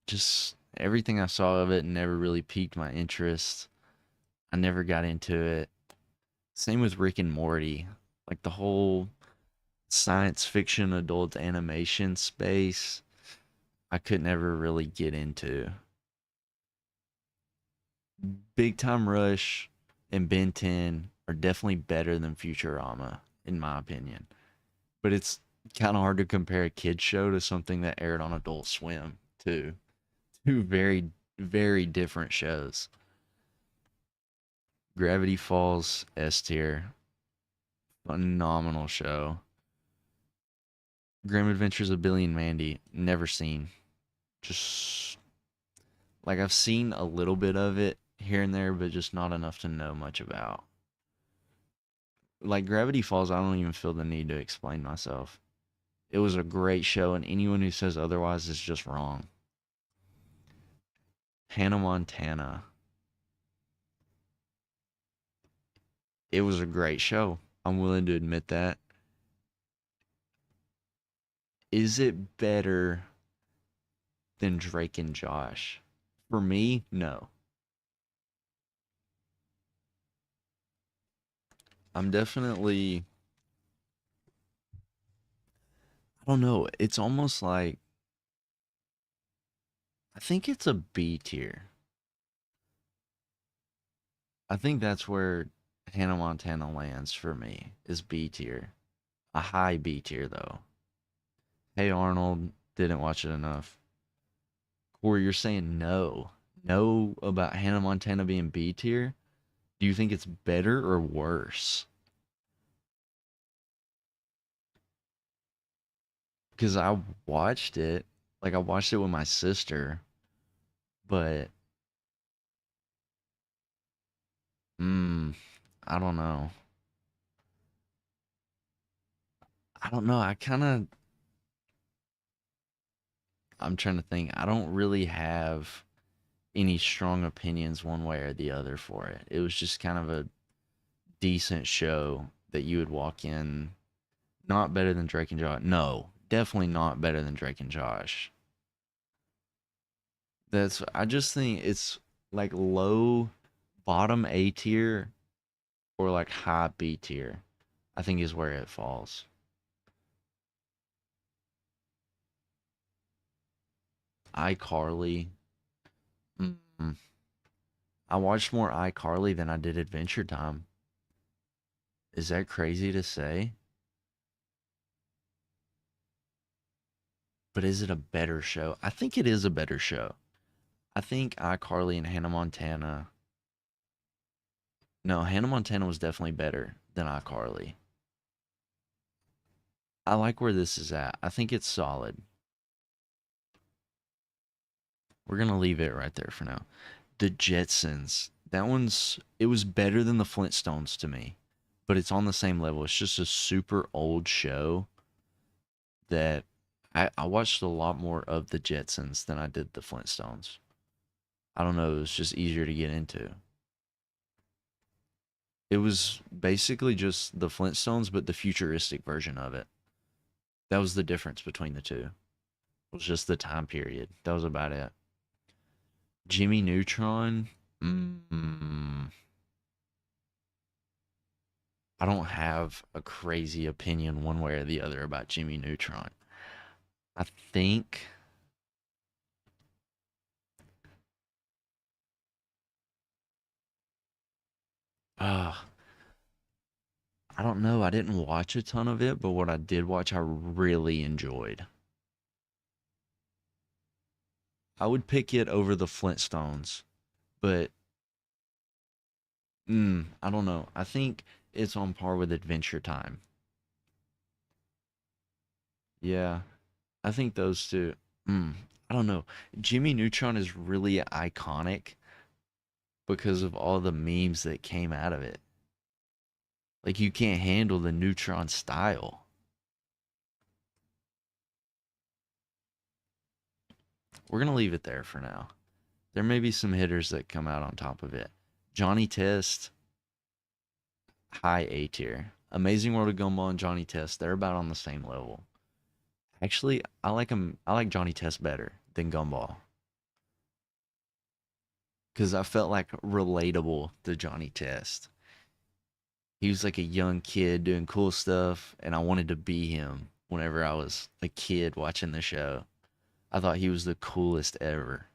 just everything I saw of it never really piqued my interest. I never got into it. Same with Rick and Morty. Like the whole science fiction adult animation space, I could never really get into. Big Time Rush and Ben 10 are definitely better than Futurama, in my opinion. But it's kind of hard to compare a kid's show to something that aired on Adult Swim, too. Two very, very different shows. Gravity Falls, S tier. Phenomenal show. Grim Adventures of Billy and Mandy, never seen. Just like I've seen a little bit of it here and there, but just not enough to know much about. Like Gravity Falls, I don't even feel the need to explain myself. It was a great show, and anyone who says otherwise is just wrong. Hannah Montana. It was a great show. I'm willing to admit that. Is it better than Drake and Josh? For me, no. I'm definitely, I don't know. It's almost like, I think it's a B tier. I think that's where Hannah Montana lands for me, is B tier. A high B tier, though. Hey Arnold, didn't watch it enough. Corey, you're saying no. No about Hannah Montana being B tier? Do you think it's better or worse? Because I watched it. Like, I watched it with my sister, but, mm, I don't know. I don't know. I'm trying to think. I don't really have any strong opinions one way or the other for it. It was just kind of a decent show that you would walk in. Not better than Drake and Josh. No, definitely not better than Drake and Josh. I just think it's like low bottom A tier or like high B tier. I think is where it falls. iCarly. Mm, I watched more iCarly than I did Adventure Time. Is that crazy to say? But is it a better show? I think it is a better show. I think iCarly and Hannah Montana. No, Hannah Montana was definitely better than iCarly. I like where this is at. I think it's solid. We're gonna leave it right there for now. The Jetsons. That one's it was better than the Flintstones to me, but it's on the same level. It's just a super old show that I watched a lot more of the Jetsons than I did the Flintstones. I don't know, it was just easier to get into. It was basically just the Flintstones, but the futuristic version of it. That was the difference between the two. It was just the time period. That was about it. Jimmy Neutron. Mm, I don't have a crazy opinion one way or the other about Jimmy Neutron. I think uh I don't know. I didn't watch a ton of it, but what I did watch I really enjoyed. I would pick it over the Flintstones, but I don't know. I think it's on par with Adventure Time. Yeah, I think those two. Mm, I don't know. Jimmy Neutron is really iconic because of all the memes that came out of it. Like you can't handle the Neutron style. We're gonna leave it there for now. There may be some hitters that come out on top of it. Johnny Test, high A tier. Amazing World of Gumball and Johnny Test, they're about on the same level. Actually, I like him. I like Johnny Test better than Gumball because I felt like relatable to Johnny Test. He was like a young kid doing cool stuff, and I wanted to be him whenever I was a kid watching the show. I thought he was the coolest ever.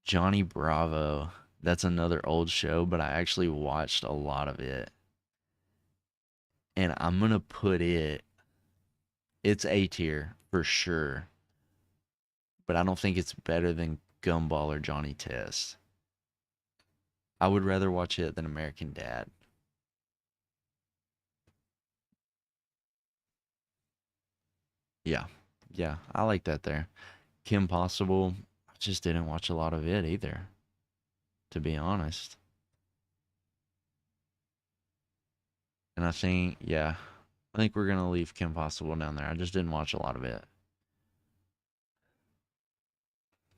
Johnny Bravo, that's another old show, but I actually watched a lot of it. And I'm going to put it's A tier for sure, but I don't think it's better than Gumball or Johnny Test. I would rather watch it than American Dad. Yeah. Yeah, I like that there. Kim Possible, I just didn't watch a lot of it either, to be honest. And I think we're gonna leave Kim Possible down there. I just didn't watch a lot of it.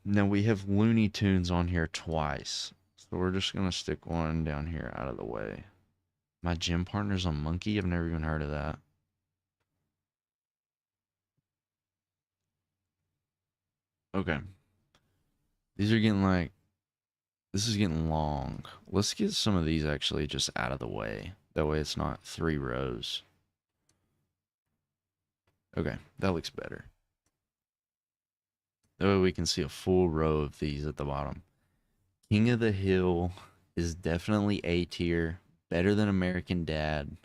Now we have Looney Tunes on here twice. So we're just gonna stick one down here out of the way. My gym partner's a monkey? I've never even heard of that. Okay. These are getting like this is getting long. Let's get some of these actually just out of the way. That way it's not 3 rows. Okay, that looks better. That way we can see a full row of these at the bottom. King of the Hill is definitely A tier. Better than American Dad.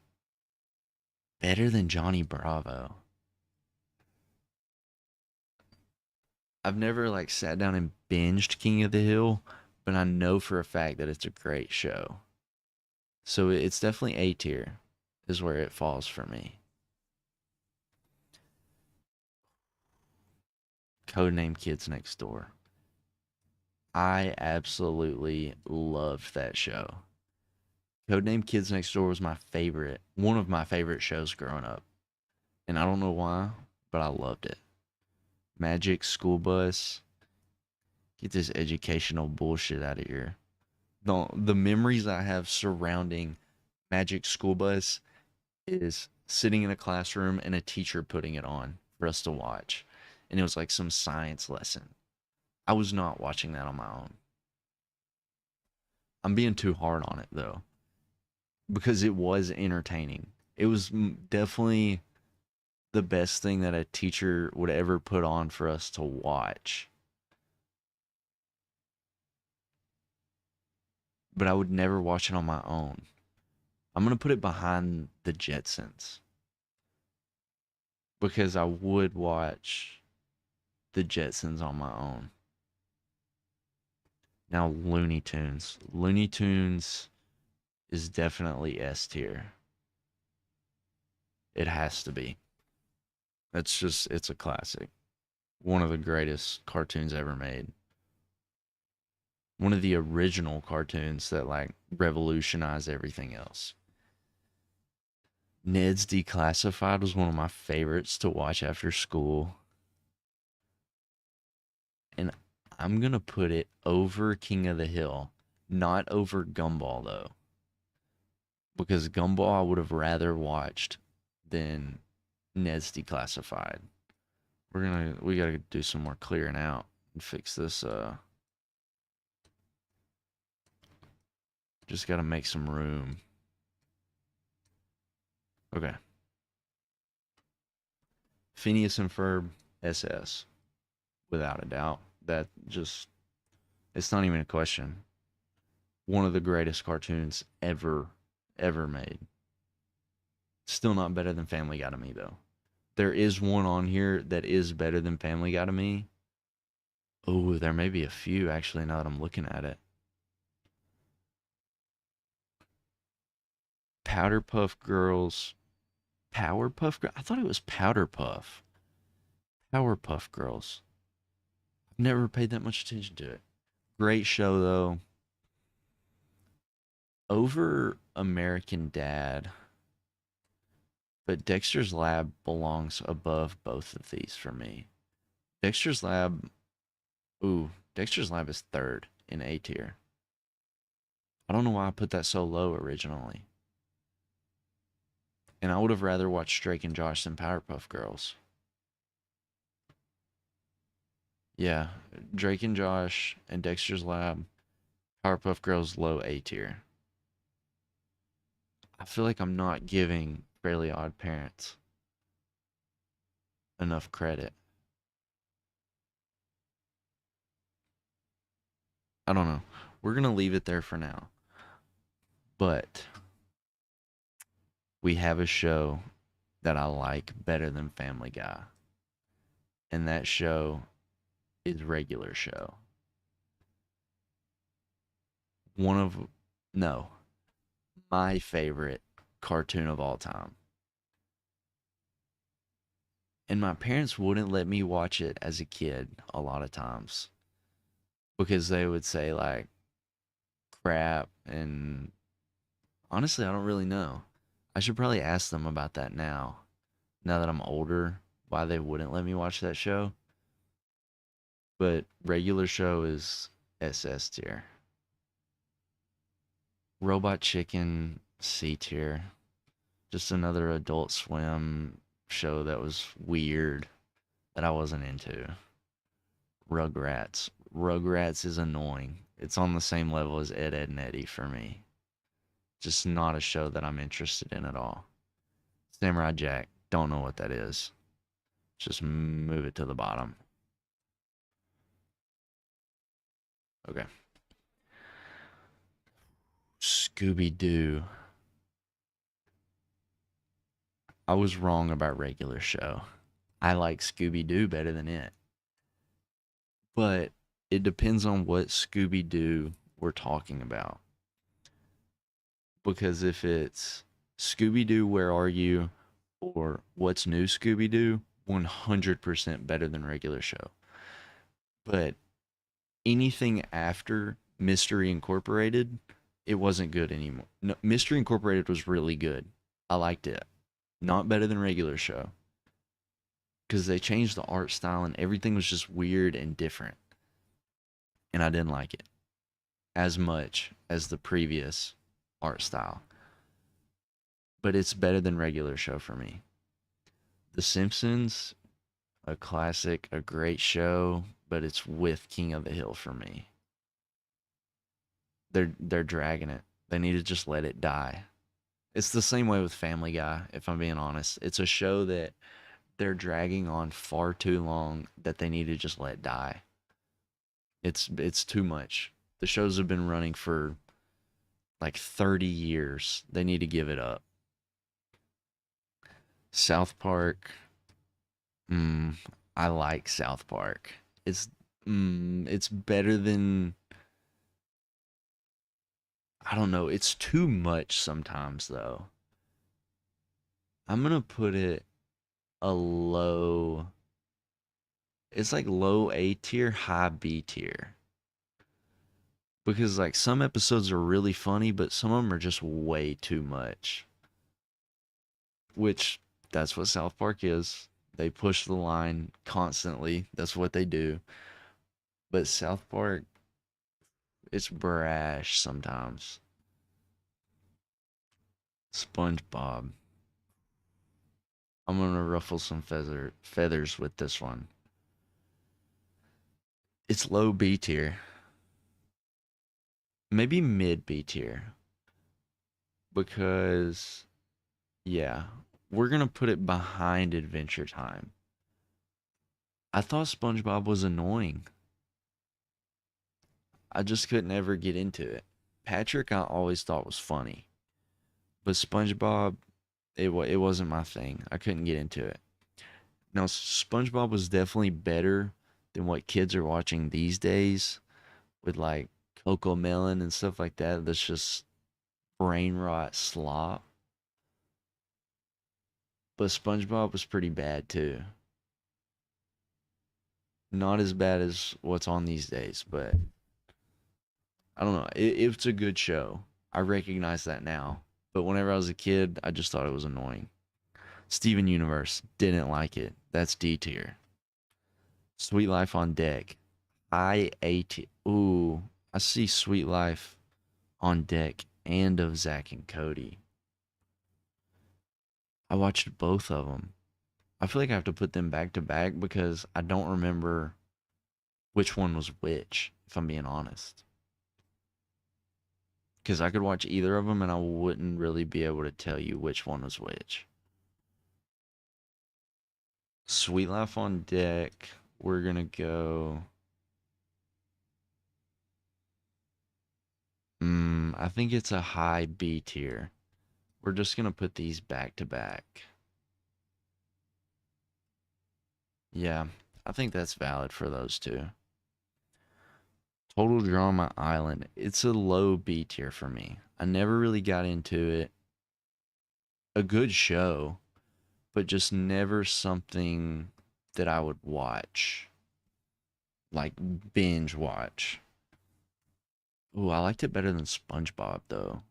Better than Johnny Bravo. I've never like sat down and binged King of the Hill, but I know for a fact that it's a great show. So it's definitely A tier is where it falls for me. Codename Kids Next Door. I absolutely loved that show. Codename Kids Next Door was my favorite, one of my favorite shows growing up. And I don't know why, but I loved it. Magic School Bus. Get this educational bullshit out of here. The memories I have surrounding Magic School Bus is sitting in a classroom and a teacher putting it on for us to watch. And it was like some science lesson. I was not watching that on my own. I'm being too hard on it though, because it was entertaining. It was definitely the best thing that a teacher would ever put on for us to watch. But I would never watch it on my own. I'm going to put it behind the Jetsons because I would watch the Jetsons on my own. Now, Looney Tunes. Looney Tunes is definitely S tier. It has to be. It's a classic. One of the greatest cartoons ever made. One of the original cartoons that like revolutionized everything else. Ned's Declassified was one of my favorites to watch after school. And I'm going to put it over King of the Hill, not over Gumball though. Because Gumball I would have rather watched than Ned's Declassified. We gotta do some more clearing out and fix this. Just gotta make some room. Okay. Phineas and Ferb SS, without a doubt. That just, it's not even a question. One of the greatest cartoons ever made. Still not better than Family Guy to me though. There is one on here that is better than Family Guy to me. Oh, there may be a few actually now that I'm looking at it. Powderpuff Girls. Powerpuff Girls? I thought it was Powder Puff. Powerpuff Girls. I've never paid that much attention to it. Great show though. Over American Dad. But Dexter's Lab belongs above both of these for me. Dexter's Lab. Ooh, Dexter's Lab is third in A tier. I don't know why I put that so low originally. And I would have rather watched Drake and Josh than Powerpuff Girls. Yeah, Drake and Josh and Dexter's Lab, Powerpuff Girls low A tier. I feel like I'm not giving Fairly Odd Parents enough credit. I don't know. We're going to leave it there for now. But we have a show that I like better than Family Guy. And that show is Regular Show. No, my favorite cartoon of all time. And my parents wouldn't let me watch it as a kid a lot of times because they would say like crap, and honestly I don't really know. I should probably ask them about that now that I'm older, why they wouldn't let me watch that show. But Regular Show is SS tier. Robot Chicken C tier. Just another Adult Swim show that was weird that I wasn't into. Rugrats. Rugrats is annoying. It's on the same level as Ed, Edd n Eddy for me. Just not a show that I'm interested in at all. Samurai Jack. Don't know what that is. Just move it to the bottom. Okay. Scooby-Doo. I was wrong about Regular Show. I like Scooby-Doo better than it. But it depends on what Scooby-Doo we're talking about. Because if it's Scooby-Doo, Where Are You? Or What's New Scooby-Doo, 100% better than Regular Show. But anything after Mystery Incorporated, it wasn't good anymore. No, Mystery Incorporated was really good. I liked it. Not better than Regular Show. Because they changed the art style and everything was just weird and different. And I didn't like it as much as the previous art style. But it's better than Regular Show for me. The Simpsons, a classic, a great show, but it's with King of the Hill for me. They're dragging it. They need to just let it die. It's the same way with Family Guy, if I'm being honest. It's a show that they're dragging on far too long that they need to just let die. It's too much. The shows have been running for like 30 years. They need to give it up. South Park. I like South Park. It's better than, I don't know, it's too much sometimes though. I'm gonna put it a low, it's like low A tier, high B tier. because like some episodes are really funny, but some of them are just way too much. Which that's what South Park is. They push the line constantly. That's what they do. But South Park, it's brash sometimes. SpongeBob. I'm gonna ruffle some feathers with this one. It's low B tier, maybe mid B tier, because yeah, we're gonna put it behind Adventure Time. I thought SpongeBob was annoying. I just couldn't ever get into it. Patrick, I always thought was funny, but SpongeBob, it wasn't my thing. I couldn't get into it. Now, SpongeBob was definitely better than what kids are watching these days with like Coco Melon and stuff like that. That's just brain rot slop. But SpongeBob was pretty bad too. Not as bad as what's on these days, but I don't know. It's a good show. I recognize that now. But whenever I was a kid, I just thought it was annoying. Steven Universe, didn't like it. That's D tier. Sweet Life on Deck, I A T. Ooh, I see Sweet Life on Deck and of Zach and Cody. I watched both of them. I feel like I have to put them back to back because I don't remember which one was which, if I'm being honest. Because I could watch either of them and I wouldn't really be able to tell you which one was which. Sweet Life on Deck, we're going to go. I think it's a high B tier. We're just going to put these back to back. Yeah, I think that's valid for those two. Total Drama Island, it's a low B tier for me. I never really got into it. A good show, but just never something that I would watch. Like binge watch. Ooh, I liked it better than SpongeBob though.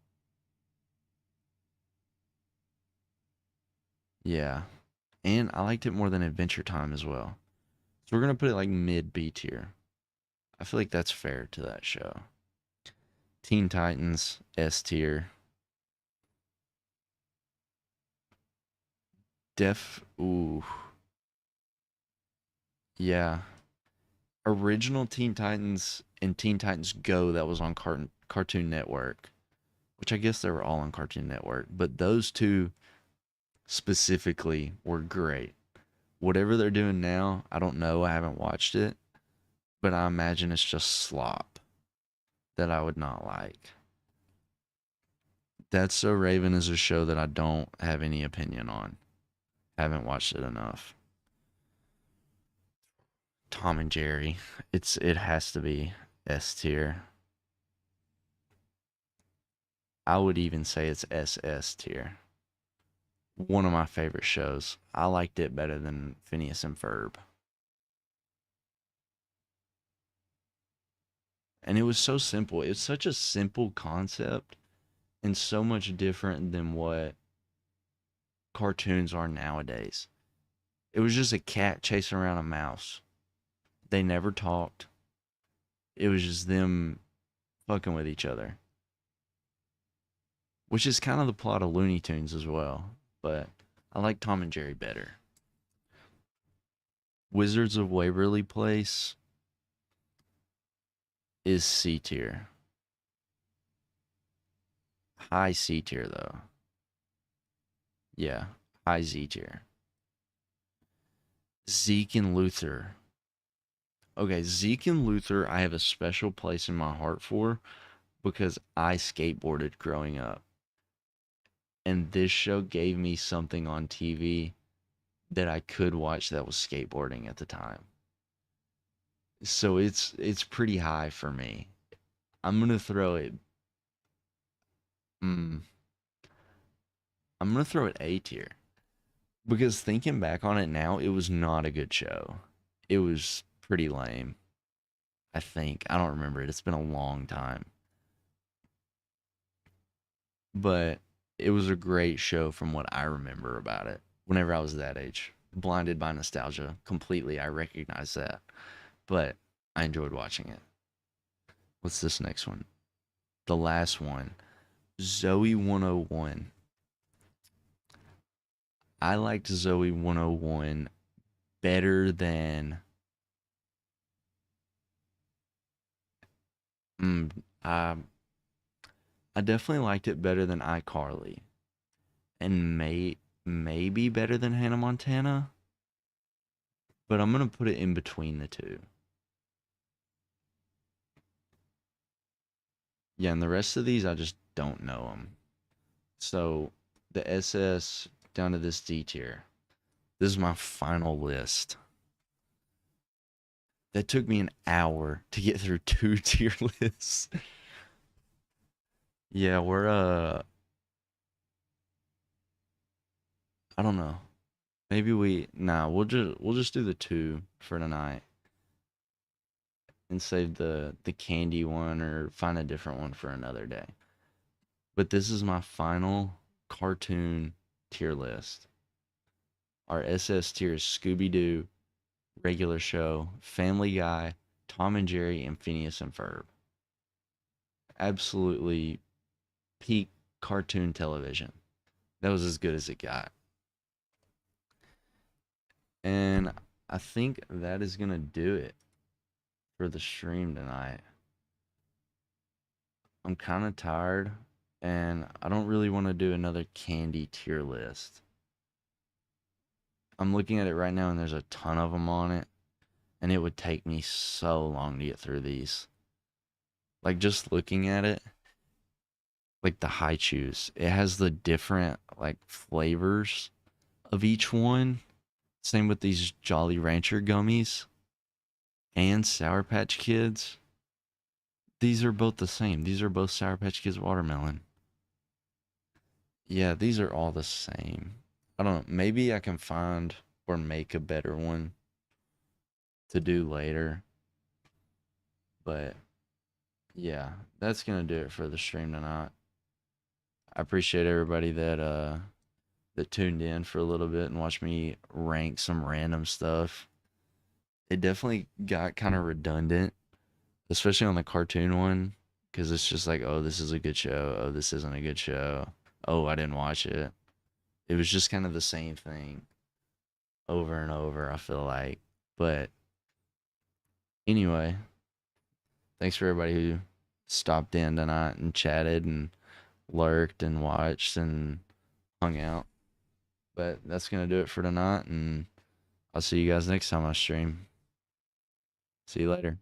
Yeah. And I liked it more than Adventure Time as well. So we're gonna put it like mid B tier. I feel like that's fair to that show. Teen Titans, S tier. Ooh. Yeah. Original Teen Titans and Teen Titans Go that was on Cartoon Network, which I guess they were all on Cartoon Network, but those two specifically were great. Whatever they're doing now, I don't know. I haven't watched it, but I imagine it's just slop that I would not like. That's So Raven is a show that I don't have any opinion on. Haven't watched it enough. Tom and Jerry, it has to be S tier. I would even say it's SS tier. One of my favorite shows. I liked it better than Phineas and Ferb. And it was so simple. It's such a simple concept and so much different than what cartoons are nowadays. It was just a cat chasing around a mouse. They never talked. It was just them fucking with each other. Which is kind of the plot of Looney Tunes as well. But I like Tom and Jerry better. Wizards of Waverly Place is C tier. High C tier though. Yeah, high Z tier. Zeke and Luther. Okay, Zeke and Luther, I have a special place in my heart for because I skateboarded growing up. And this show gave me something on TV that I could watch that was skateboarding at the time. So it's pretty high for me. I'm gonna throw it. Mm, I'm gonna throw it A tier because thinking back on it now, it was not a good show. It was pretty lame. I think. I don't remember it. It's been a long time. But it was a great show from what I remember about it whenever I was that age. Blinded by nostalgia completely. I recognize that. But I enjoyed watching it. What's this next one? The last one, Zoe 101. I liked Zoe 101 better than mm, I I definitely liked it better than iCarly, and maybe better than Hannah Montana, but I'm gonna put it in between the two. Yeah, and the rest of these I just don't know them. So the SS down to this D tier. This is my final list. That took me an hour to get through two tier lists. Yeah, we're I don't know. Maybe we'll just do the two for tonight and save the candy one or find a different one for another day. But this is my final cartoon tier list. Our SS tier is Scooby Doo, Regular Show, Family Guy, Tom and Jerry, and Phineas and Ferb. Absolutely peak cartoon television. That was as good as it got. And I think that is going to do it for the stream tonight. I'm kind of tired and I don't really want to do another candy tier list. I'm looking at it right now and there's a ton of them on it, and it would take me so long to get through these. Like just looking at it, like the high chews, it has the different like flavors of each one. Same with these Jolly Rancher gummies and Sour Patch Kids. These are both the same. These are both Sour Patch Kids watermelon. Yeah, these are all the same. I don't know. Maybe I can find or make a better one to do later. But yeah, that's gonna do it for the stream tonight. I appreciate everybody that tuned in for a little bit and watched me rank some random stuff. It definitely got kind of redundant, especially on the cartoon one, because it's just like, oh, this is a good show. Oh, this isn't a good show. Oh, I didn't watch it. It was just kind of the same thing over and over, I feel like. But anyway, thanks for everybody who stopped in tonight and chatted and lurked and watched and hung out. But that's going to do it for tonight, and I'll see you guys next time I stream. See you later.